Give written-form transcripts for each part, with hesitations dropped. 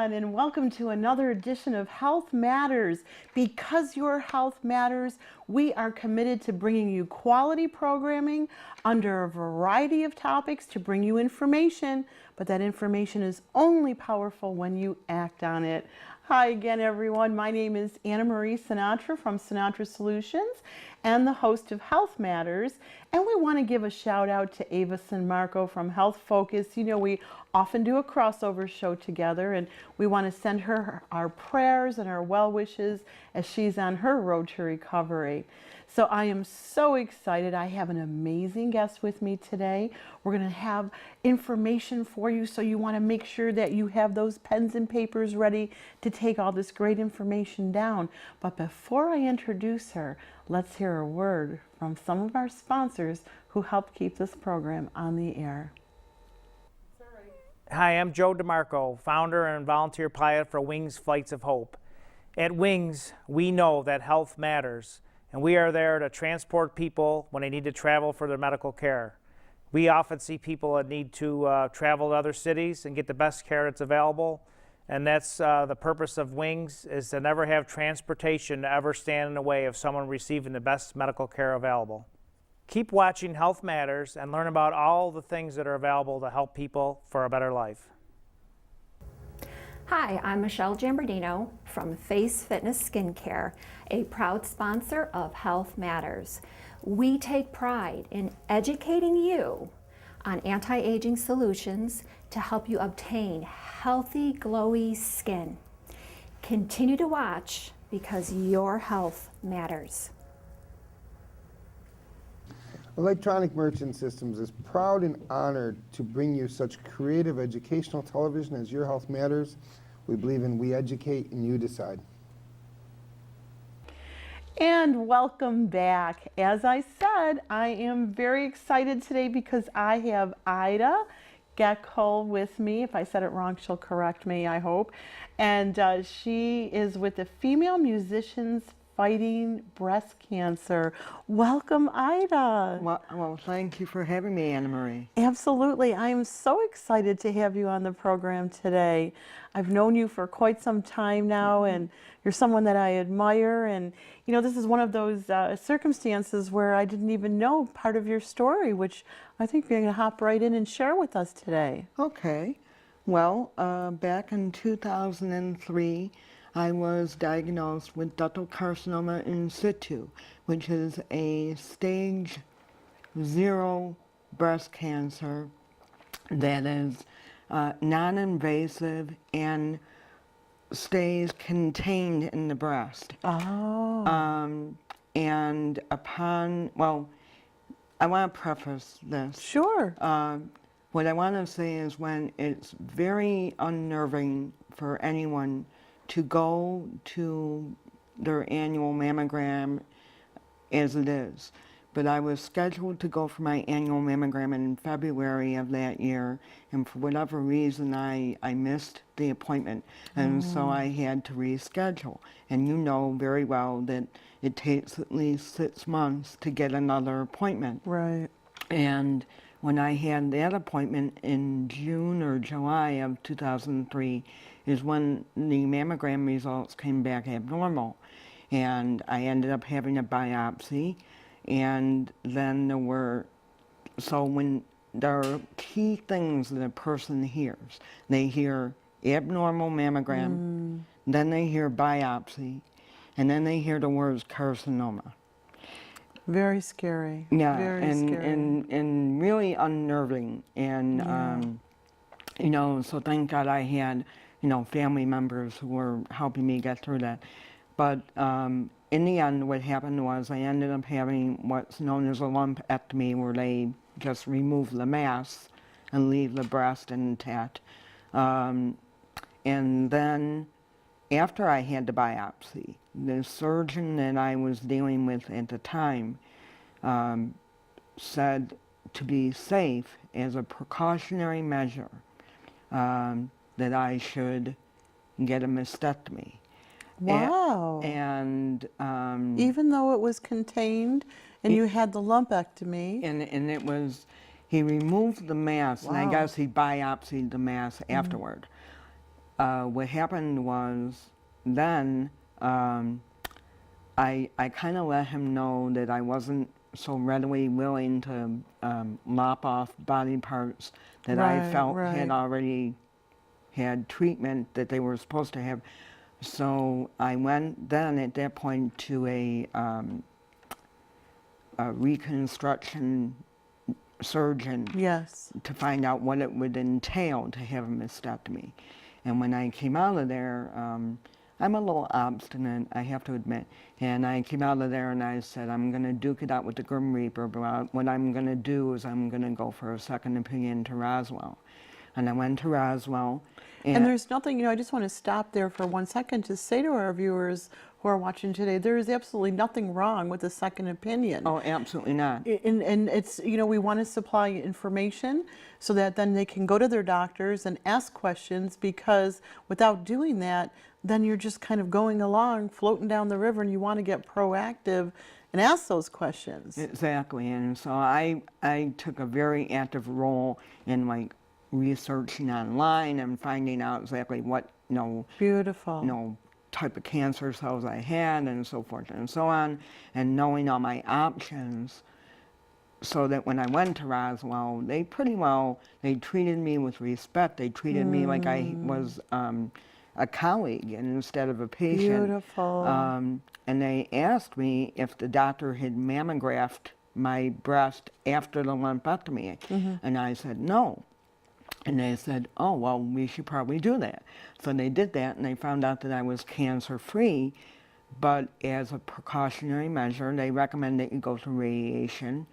everyone, and welcome to another edition of Health Matters. Because your health matters, we are committed to bringing you quality programming under a variety of topics to bring you information, but that information is only powerful when you act on it. Hi again, everyone. My name is Anna Marie Sinatra from Sinatra Solutions and the host of Health Matters. And we want to give a shout out to Ava San Marco from Health Focus. You know, we often do a crossover show together, and we want to send her our prayers and our well wishes as she's on her road to recovery. So I am so excited. I have an amazing guest with me today. We're going to have information for you, so you want to make sure that you have those pens and papers ready to take all this great information down. But before I introduce her, let's hear a word from some of our sponsors who help keep this program on the air. Hi, I'm Joe DeMarco, founder and volunteer pilot for Wings Flights of Hope. At Wings, we know that health matters, and we are there to transport people when they need to travel for their medical care. We often see people that need to travel to other cities and get the best care that's available, and that's the purpose of Wings, is to never have transportation to ever stand in the way of someone receiving the best medical care available. Keep watching Health Matters and learn about all the things that are available to help people for a better life. Hi, I'm Michelle Giambardino from Face Fitness Skincare, a proud sponsor of Health Matters. We take pride in educating you on anti-aging solutions to help you obtain healthy, glowy skin. Continue to watch because your health matters. Electronic Merchant Systems is proud and honored to bring you such creative educational television as Your Health Matters. We believe in we educate and you decide. And welcome back. As I said, I am very excited today because I have Ida Goeckel with me. If I said it wrong, she'll correct me, I hope. And she is with the Female Musicians Fighting Breast Cancer. Welcome, Ida. Well, thank you for having me, Anna Marie. Absolutely. I am so excited to have you on the program today. I've known you for quite some time now, and you're someone that I admire. And, you know, this is one of those circumstances where I didn't even know part of your story, which I think you're going to hop right in and share with us today. Okay. Well, back in 2003, I was diagnosed with ductal carcinoma in situ, which is a stage 0 breast cancer that is non-invasive and stays contained in the breast. Oh. And upon, well, I want to preface this. Sure. What I want to say is when it's very unnerving for anyone to go to their annual mammogram as it is. But I was scheduled to go for my annual mammogram in February of that year, and for whatever reason I missed the appointment, and so I had to reschedule. And you know very well that it takes at least 6 months to get another appointment. Right. And when I had that appointment in June or July of 2003 is when the mammogram results came back abnormal. And I ended up having a biopsy. And then there were, so when there are key things that a person hears, they hear abnormal mammogram, then they hear biopsy, and then they hear the words carcinoma. Very scary. Yeah, Very scary. and really unnerving. And, you know, so thank God I had, you know, family members who were helping me get through that. But in the end, what happened was I ended up having what's known as a lumpectomy, where they just remove the mass and leave the breast intact. And then after I had the biopsy, the surgeon that I was dealing with at the time said to be safe, as a precautionary measure, that I should get a mastectomy. Wow. And even though it was contained and you had the lumpectomy. and it was, he removed the mass, and I Wow. guess he biopsied the mass afterward. what happened was then I kind of let him know that I wasn't so readily willing to lop off body parts that I Right, felt right. had already had treatment that they were supposed to have. So I went then at that point to a reconstruction surgeon Yes. to find out what it would entail to have a mastectomy. And when I came out of there, I'm a little obstinate, I have to admit. And I came out of there and I said, I'm going to duke it out with the Grim Reaper, but what I'm going to do is I'm going to go for a second opinion to Roswell. And I went to Roswell. And there's nothing, you know, I just want to stop there for 1 second to say to our viewers who are watching today, there is absolutely nothing wrong with a second opinion. Oh, absolutely not. And it's, you know, we want to supply information so that then they can go to their doctors and ask questions, because without doing that, then you're just kind of going along, floating down the river, and you want to get proactive and ask those questions. Exactly. And so I took a very active role in like researching online and finding out exactly what, Beautiful. type of cancer cells I had and so forth and so on, and knowing all my options, so that when I went to Roswell, they treated me with respect. They treated me like I was a colleague and instead of a patient. Beautiful. And they asked me if the doctor had mammographed my breast after the lumpectomy, and I said no. And they said, oh, well, we should probably do that. So they did that, and they found out that I was cancer-free, but as a precautionary measure, they recommend that you go through radiation.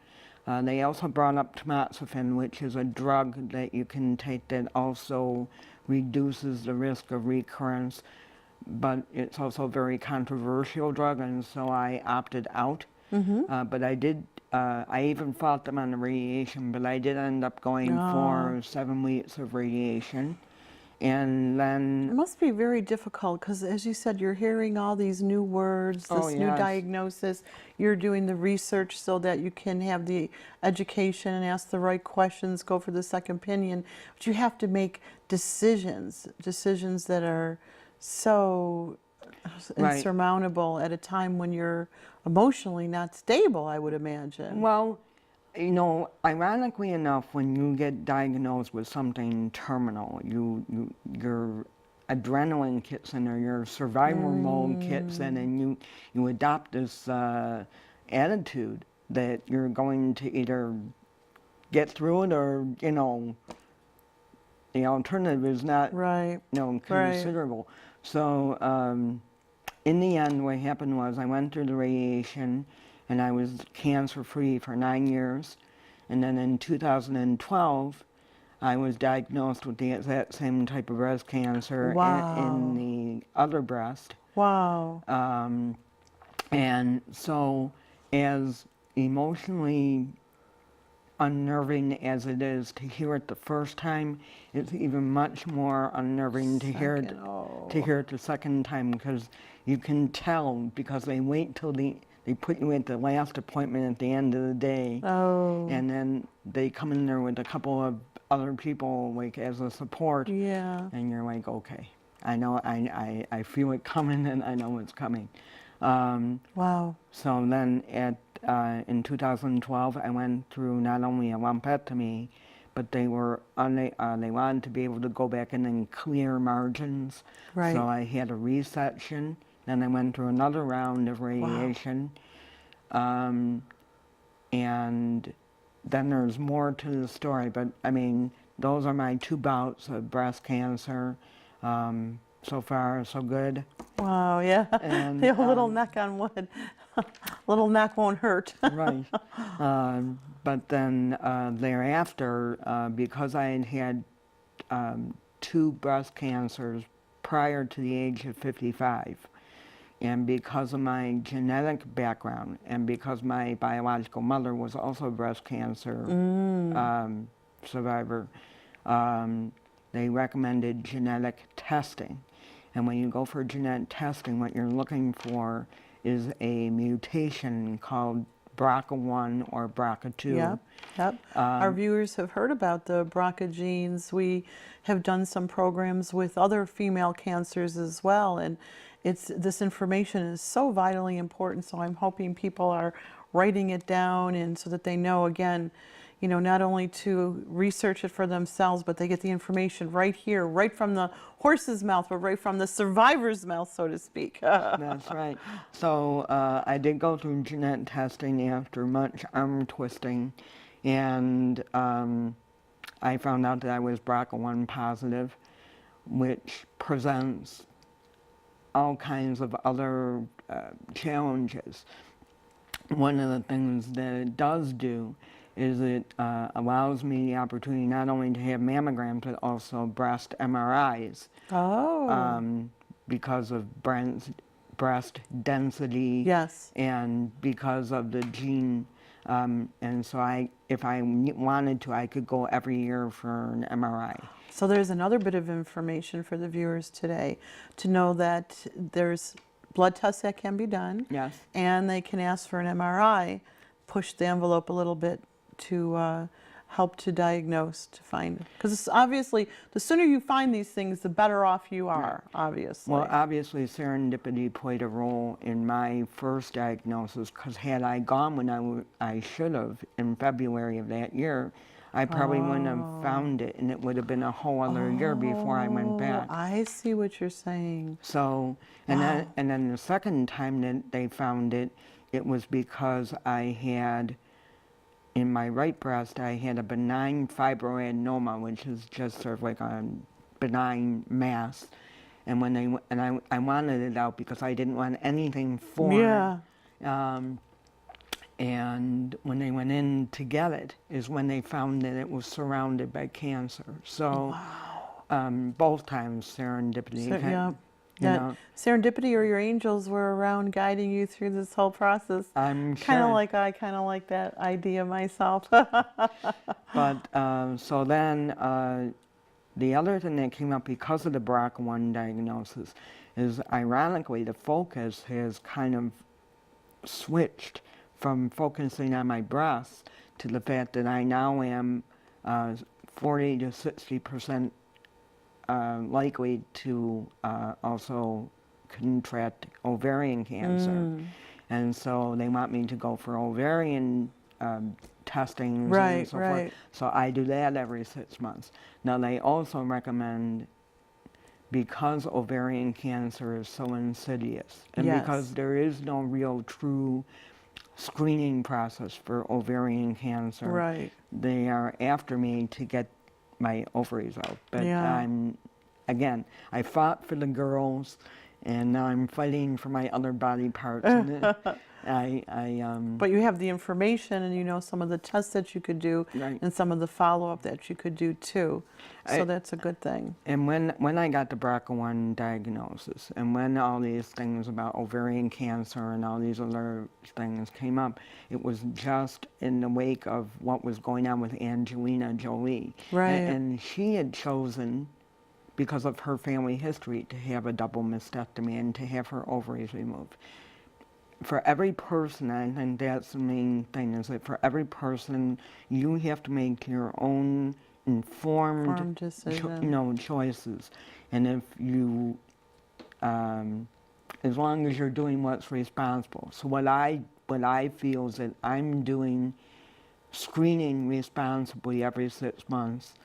They also brought up tamoxifen, which is a drug that you can take that also reduces the risk of recurrence, but it's also a very controversial drug, and so I opted out. But I even fought them on the radiation, but I did end up going for 7 weeks of radiation. And It then, must be very difficult because, as you said, you're hearing all these new words, this Oh, new yes. diagnosis. You're doing the research so that you can have the education and ask the right questions, go for the second opinion. But you have to make decisions that are so Right. insurmountable at a time when you're emotionally not stable, I would imagine. well, ironically enough, when you get diagnosed with something terminal, your adrenaline kicks in or your survival mode kicks in, and you adopt this attitude that you're going to either get through it or, the alternative is not, Right. considerable. So in the end, what happened was I went through the radiation, and I was cancer-free for 9 years. And then in 2012, I was diagnosed with the exact same type of breast cancer Wow. in the other breast. Wow. And so, as emotionally unnerving as it is to hear it the first time, it's even much more unnerving to hear it the second time, because you can tell, because they wait till they put you at the last appointment at the end of the day, and then they come in there with a couple of other people like as a support, Yeah. and you're like, okay, I know, I feel it coming, and I know it's coming. Wow. So then in 2012, I went through not only a lumpectomy, but they wanted to be able to go back in and clear margins. Right. So I had a resection, then I went through another round of radiation. And then there's more to the story, but I mean, those are my 2 bouts of breast cancer. So far, so good. Wow, yeah. And, The little neck on wood. Little neck won't hurt. Right. But then thereafter, because I had had 2 breast cancers prior to the age of 55, and because of my genetic background, and because my biological mother was also a breast cancer survivor, they recommended genetic testing. And when you go for genetic testing, what you're looking for is a mutation called BRCA1 or BRCA2. Yep, yep. Our viewers have heard about the BRCA genes. We have done some programs with other female cancers as well, and this information is so vitally important. So I'm hoping people are writing it down, and so that they know, again, you know, not only to research it for themselves, but they get the information right here, right from the horse's mouth, but right from the survivor's mouth, so to speak. That's right. So I did go through genetic testing after much arm twisting, and I found out that I was BRCA1 positive, which presents all kinds of other challenges. One of the things that it does do is it allows me the opportunity not only to have mammograms, but also breast MRIs. Oh. Because of breast density. Yes. And because of the gene. And so if I wanted to, I could go every year for an MRI. So there's another bit of information for the viewers today to know that there's blood tests that can be done. Yes. And they can ask for an MRI, push the envelope a little bit to help to diagnose, to find. Because obviously, the sooner you find these things, the better off you are, obviously. Well, obviously, serendipity played a role in my first diagnosis, because had I gone when I should have in February of that year, I probably wouldn't have found it, and it would have been a whole other year before I went back. I see what you're saying. So, and then the second time that they found it, it was because I had, in my right breast, I had a benign fibroadenoma, which is just sort of like a benign mass. And when I wanted it out because I didn't want anything foreign. Yeah. And when they went in to get it is when they found that it was surrounded by cancer. So both times serendipity. Yeah. You know, serendipity, or your angels were around guiding you through this whole process. I'm sure. I kind of like that idea myself. But so then the other thing that came up because of the BRCA1 diagnosis is, ironically, the focus has kind of switched from focusing on my breasts to the fact that I now am 40 to 60% likely to also contract ovarian cancer. And so they want me to go for ovarian testing and so forth. So I do that every 6 months. Now they also recommend, because ovarian cancer is so insidious, and because there is no real true screening process for ovarian cancer, they are after me to get my ovaries out. But again, I fought for the girls, and now I'm fighting for my other body parts. But you have the information, and you know some of the tests that you could do, and some of the follow-up that you could do too. So that's a good thing. And when I got the BRCA1 diagnosis, and when all these things about ovarian cancer and all these other things came up, it was just in the wake of what was going on with Angelina Jolie. And she had chosen, because of her family history, to have a double mastectomy and to have her ovaries removed. For every person, I think that's the main thing, is that for every person, you have to make your own informed choices. And if you, as long as you're doing what's responsible. So what I feel is that I'm doing screening responsibly every 6 months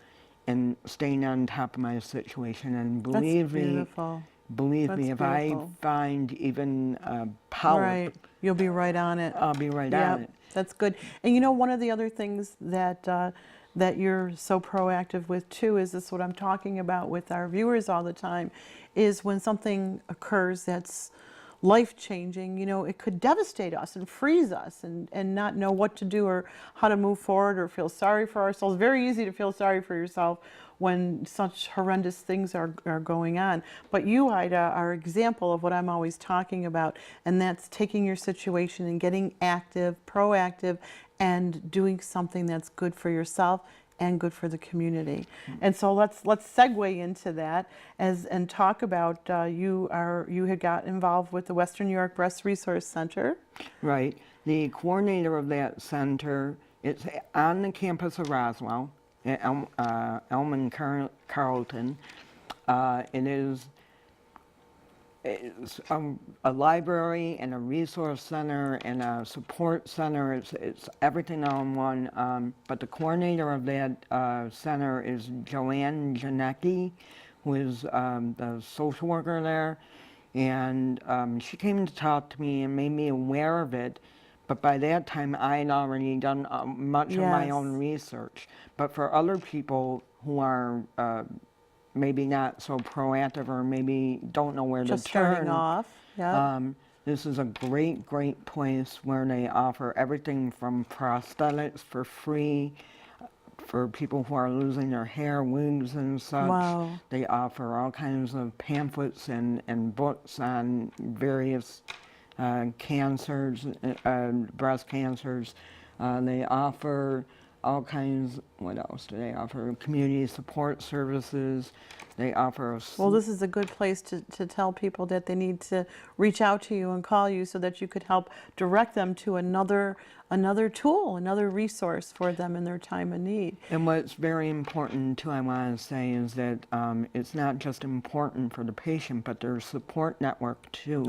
and staying on top of my situation. And believe me, if I find even a polyp, you'll be right on it. I'll be right on it. That's good. And you know, one of the other things that that you're so proactive with too is this, what I'm talking about with our viewers all the time, is when something occurs that's life-changing, you know, it could devastate us and freeze us and not know what to do or how to move forward or feel sorry for ourselves. Very easy to feel sorry for yourself when such horrendous things are going on. But you, Ida, are an example of what I'm always talking about, and that's taking your situation and getting active, proactive, and doing something that's good for yourself and good for the community. And so let's segue into that and talk about you had got involved with the Western New York Breast Resource Center. Right. The coordinator of that center, it's on the campus of Roswell, at Elm Carlton. It is it's a library and a resource center and a support center. It's everything all in one. But the coordinator of that center is Joanne Janecki, who is the social worker there. And she came to talk to me and made me aware of it. But by that time, I had already done much of my own research. But for other people who are maybe not so proactive or maybe don't know where Just to turn. starting off. Yeah. This is a great place where they offer everything from prosthetics for free for people who are losing their hair, wigs and such. Wow. They offer all kinds of pamphlets and books on various cancers, breast cancers. They offer all kinds, what else do they offer? Community support services. They offer Well, this is a good place to tell people that they need to reach out to you and call you so that you could help direct them to another tool, another resource for them in their time of need. And what's very important too, I want to say, is that it's not just important for the patient, but their support network too,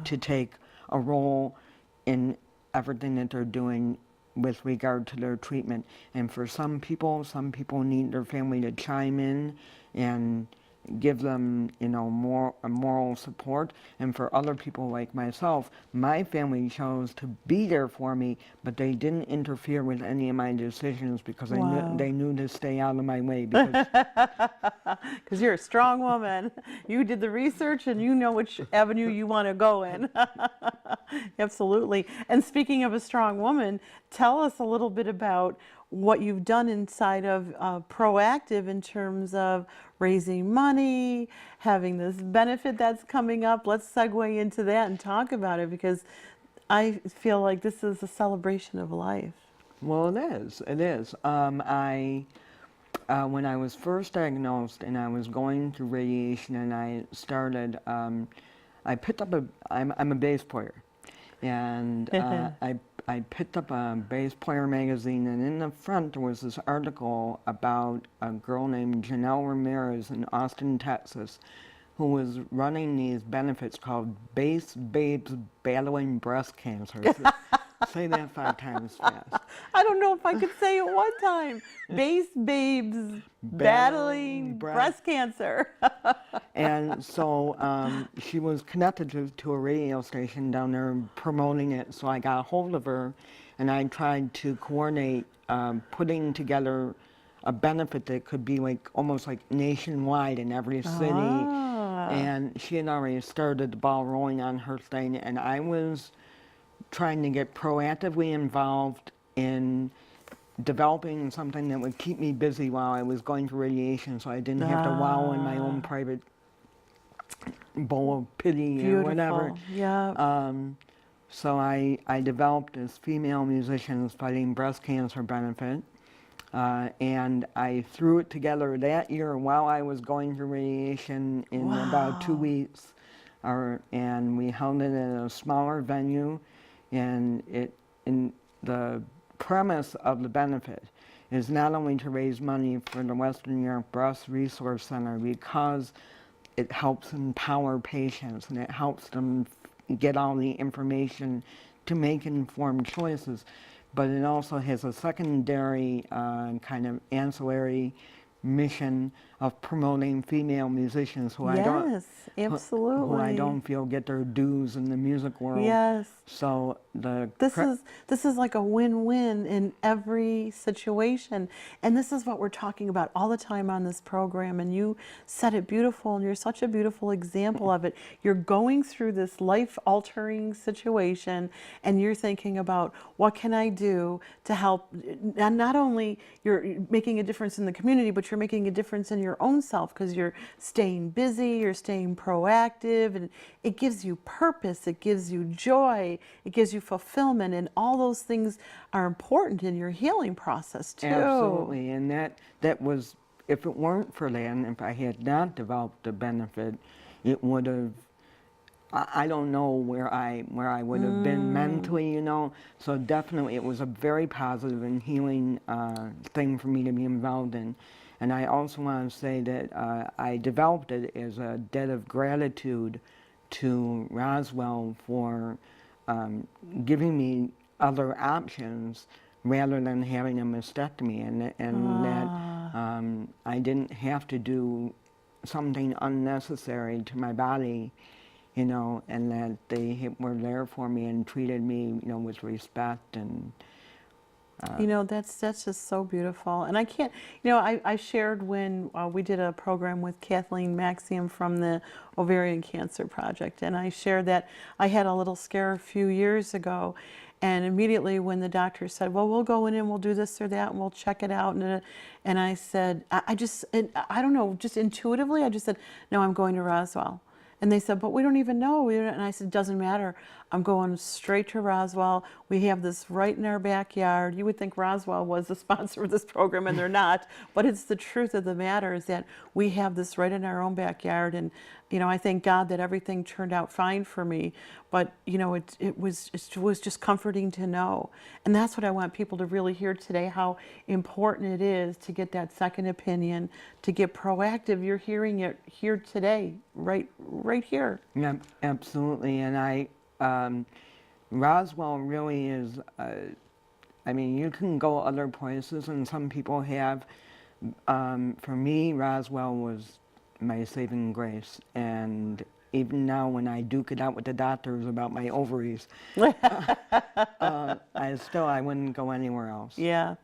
to take a role in everything that they're doing with regard to their treatment. And for some people need their family to chime in and give them, more moral support. And for other people like myself, my family chose to be there for me, but they didn't interfere with any of my decisions because they knew to stay out of my way. Because Because you're a strong woman. You did the research and you know which avenue you want to go in. Absolutely. And speaking of a strong woman, tell us a little bit about what you've done inside of Proactive in terms of raising money, having this benefit that's coming up. Let's segue into that and talk about it, because I feel like this is a celebration of life. Well, it is. It is. When I was first diagnosed and I was going through radiation and I started, I picked up I'm a bass player. And I picked up a bass player magazine, and in the front there was this article about a girl named Janelle Ramirez in Austin, Texas, who was running these benefits called Bass Babes Battling Breast Cancer. Say that 5 times fast. I don't know if I could say it one time. Bass babes battling breast cancer. And so she was connected to a radio station down there promoting it. So I got a hold of her and I tried to coordinate putting together a benefit that could be almost like nationwide in every city. And she had already started the ball rolling on her thing, and I was trying to get proactively involved in developing something that would keep me busy while I was going through radiation, so I didn't have to wallow in my own private bowl of pity or whatever. Yeah. So I developed this female musicians fighting breast cancer benefit, and I threw it together that year while I was going through radiation in about 2 weeks, and we held it at a smaller venue. And the premise of the benefit is not only to raise money for the Western Europe Breast Resource Center, because it helps empower patients and it helps them get all the information to make informed choices, but it also has a secondary kind of ancillary mission of promoting female musicians who I don't feel get their dues in the music world. Yes. So this is like a win-win in every situation, and this is what we're talking about all the time on this program. And you said it beautiful, and you're such a beautiful example of it. You're going through this life-altering situation, and you're thinking about what can I do to help. And not only you're making a difference in the community, but you're making a difference in your own self, because you're staying busy, you're staying proactive, and it gives you purpose, it gives you joy, it gives you fulfillment, and all those things are important in your healing process too. Absolutely, and that was, if it weren't for that, and if I had not developed the benefit, it would have I don't know where I would have been mentally, you know. So definitely, it was a very positive and healing thing for me to be involved in. And I also want to say that I developed it as a debt of gratitude to Roswell for giving me other options rather than having a mastectomy, and that I didn't have to do something unnecessary to my body, you know, and that they were there for me and treated me, you know, with respect. And you know, that's just so beautiful. And I can't, you know, I shared when we did a program with Kathleen Maxium from the Ovarian Cancer Project, and I shared that I had a little scare a few years ago, and immediately when the doctor said, well, we'll go in and we'll do this or that and we'll check it out, and I said, I don't know, just intuitively, I just said, no, I'm going to Roswell. And they said, but we don't even know. And I said, doesn't matter. I'm going straight to Roswell. We have this right in our backyard. You would think Roswell was the sponsor of this program, and they're not. But it's the truth of the matter is that we have this right in our own backyard. And, you know, I thank God that everything turned out fine for me. But, you know, it was just comforting to know. And that's what I want people to really hear today, how important it is to get that second opinion, to get proactive. You're hearing it here today, right here. yeah, absolutely. And Roswell really is, I mean, you can go other places, and some people have. For me, Roswell was my saving grace. And even now, when I duke it out with the doctors about my ovaries, I wouldn't go anywhere else. Yeah.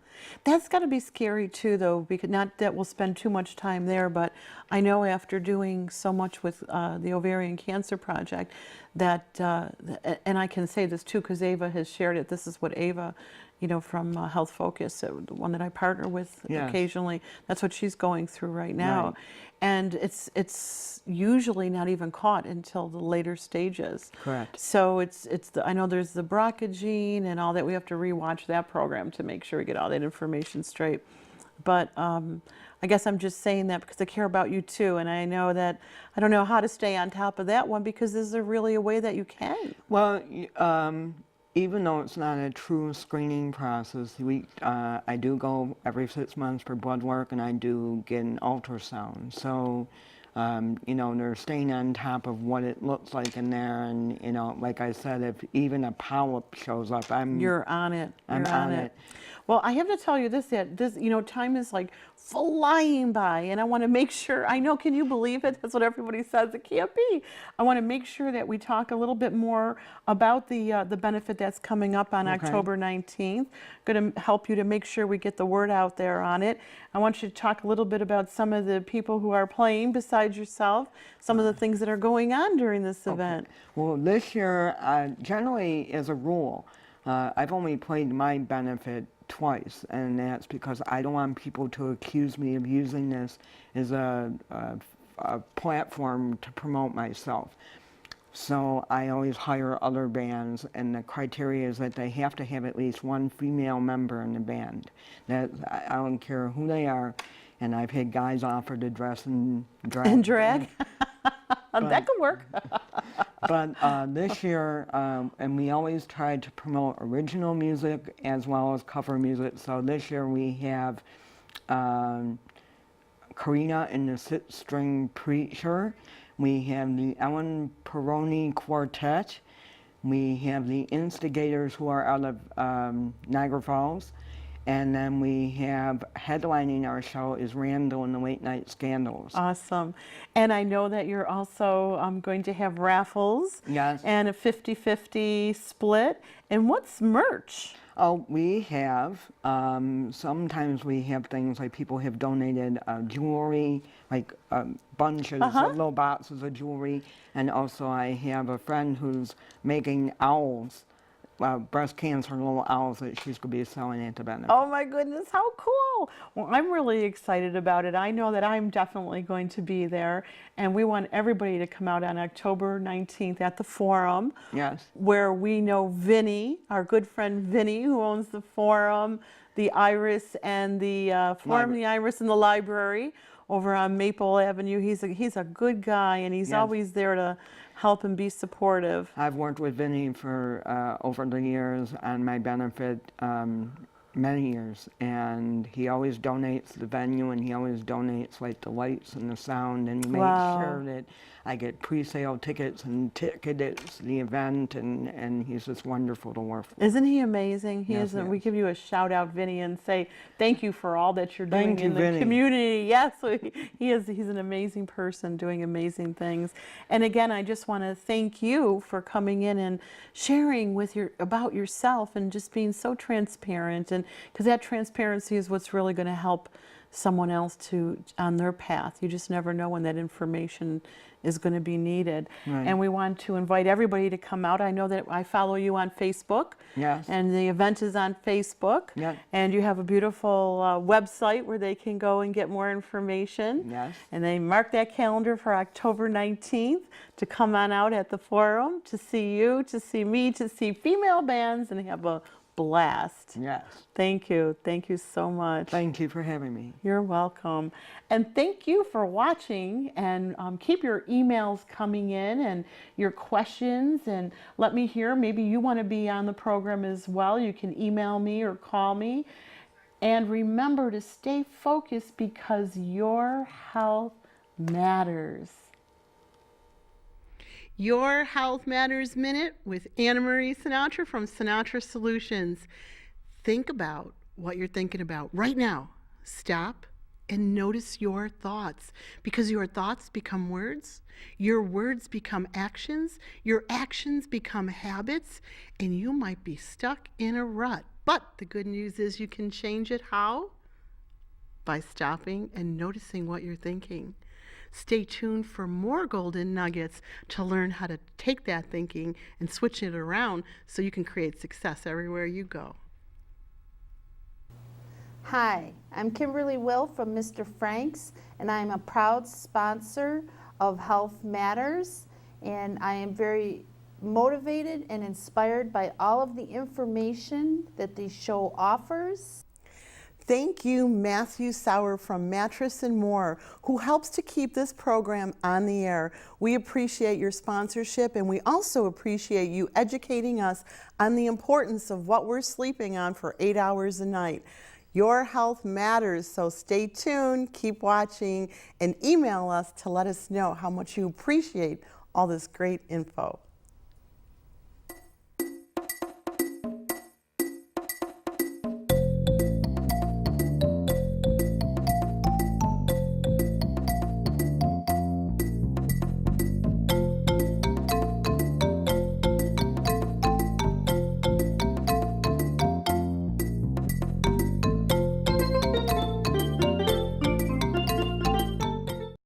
That's got to be scary too, though, because not that we'll spend too much time there, but I know after doing so much with the Ovarian Cancer Project that, and I can say this too because Ava has shared it. This is what Ava, you know, from Health Focus, the one that I partner with Yes. occasionally, that's what she's going through right now. Right. And it's usually not even caught until the later stages. Correct. So I know there's the BRCA gene and all that. We have to rewatch that program to make sure we get all that information straight. But I guess I'm just saying that because I care about you too, and I know that I don't know how to stay on top of that one, because is there really a way that you can? Well, even though it's not a true screening process, I do go every 6 months for blood work, and I do get an ultrasound. So, you know, they're staying on top of what it looks like in there, and, you know, like I said, if even a polyp shows up, You're on it. I'm You're on it. Well, I have to tell you this, you know, time is like flying by, and I want to make sure, I know, can you believe it? That's what everybody says. It can't be. I want to make sure that we talk a little bit more about the benefit that's coming up on Okay. October 19th. Going to help you to make sure we get the word out there on it. I want you to talk a little bit about some of the people who are playing besides yourself, some of the things that are going on during this event. Well, this year, generally, as a rule, I've only played my benefit twice, and that's because I don't want people to accuse me of using this as a platform to promote myself. So I always hire other bands, and the criteria is that they have to have at least one female member in the band. I don't care who they are, and I've had guys offer to dress in drag. And drag? That could work. But this year, and we always try to promote original music as well as cover music. So this year we have Karina and the Six-String Preacher. We have the Ellen Peroni Quartet. We have the Instigators, who are out of Niagara Falls. And then we have, headlining our show is Randall and the Late Night Scandals. Awesome. And I know that you're also going to have raffles. Yes. And a 50-50 split. And what's merch? Oh, we have, sometimes we have things like people have donated jewelry, like bunches of little boxes of jewelry. And also I have a friend who's making owls, breast cancer little owls that she's going to be selling at the benefit. Oh my goodness, how cool. Well, I'm really excited about it. I know that I'm definitely going to be there, and we want everybody to come out on October 19th at the Forum. Yes. Where we know Vinny, our good friend Vinny, who owns the Forum, the Iris, and the Forum, the Iris, and the library over on Maple Avenue. He's a good guy, and he's Yes. always there to help and be supportive. I've worked with Vinny for over the years on my benefit, many years, and he always donates the venue, and he always donates like the lights and the sound, and he makes Wow. sure that I get pre-sale tickets and tickets to the event, and he's just wonderful to work with. Isn't he amazing? He Yes, is. he We is. give you a shout out, Vinny, and say thank you for all that you're doing Thank you, in the Vinny. community. Yes, he is. He's an amazing person doing amazing things. And again, I just want to thank you for coming in and sharing with about yourself and just being so transparent. And because that transparency is what's really going to help someone else on their path. You just never know when that information is going to be needed. Right. And we want to invite everybody to come out. I know that I follow you on Facebook. Yes. And the event is on Facebook. Yeah. And you have a beautiful website where they can go and get more information. Yes. And they mark that calendar for October 19th to come on out at the forum, to see you, to see me, to see female bands, and have a blast. Yes. Thank you. Thank you so much. Thank you for having me. You're welcome. And thank you for watching, and keep your emails coming in and your questions, and let me hear. Maybe you want to be on the program as well. You can email me or call me. And remember to stay focused, because your health matters. Your Health Matters Minute with Anna Marie Sinatra from Sinatra Solutions. Think about what you're thinking about right now. Stop and notice your thoughts, because your thoughts become words, your words become actions, your actions become habits, and you might be stuck in a rut. But the good news is you can change it. How? By stopping and noticing what you're thinking. Stay tuned for more golden nuggets to learn how to take that thinking and switch it around so you can create success everywhere you go. Hi, I'm Kimberly Will from Mr. Frank's, and I'm a proud sponsor of Health Matters, and I am very motivated and inspired by all of the information that the show offers. Thank you, Matthew Sauer from Mattress and More, who helps to keep this program on the air. We appreciate your sponsorship, and we also appreciate you educating us on the importance of what we're sleeping on for 8 hours a night. Your health matters, so stay tuned, keep watching, and email us to let us know how much you appreciate all this great info.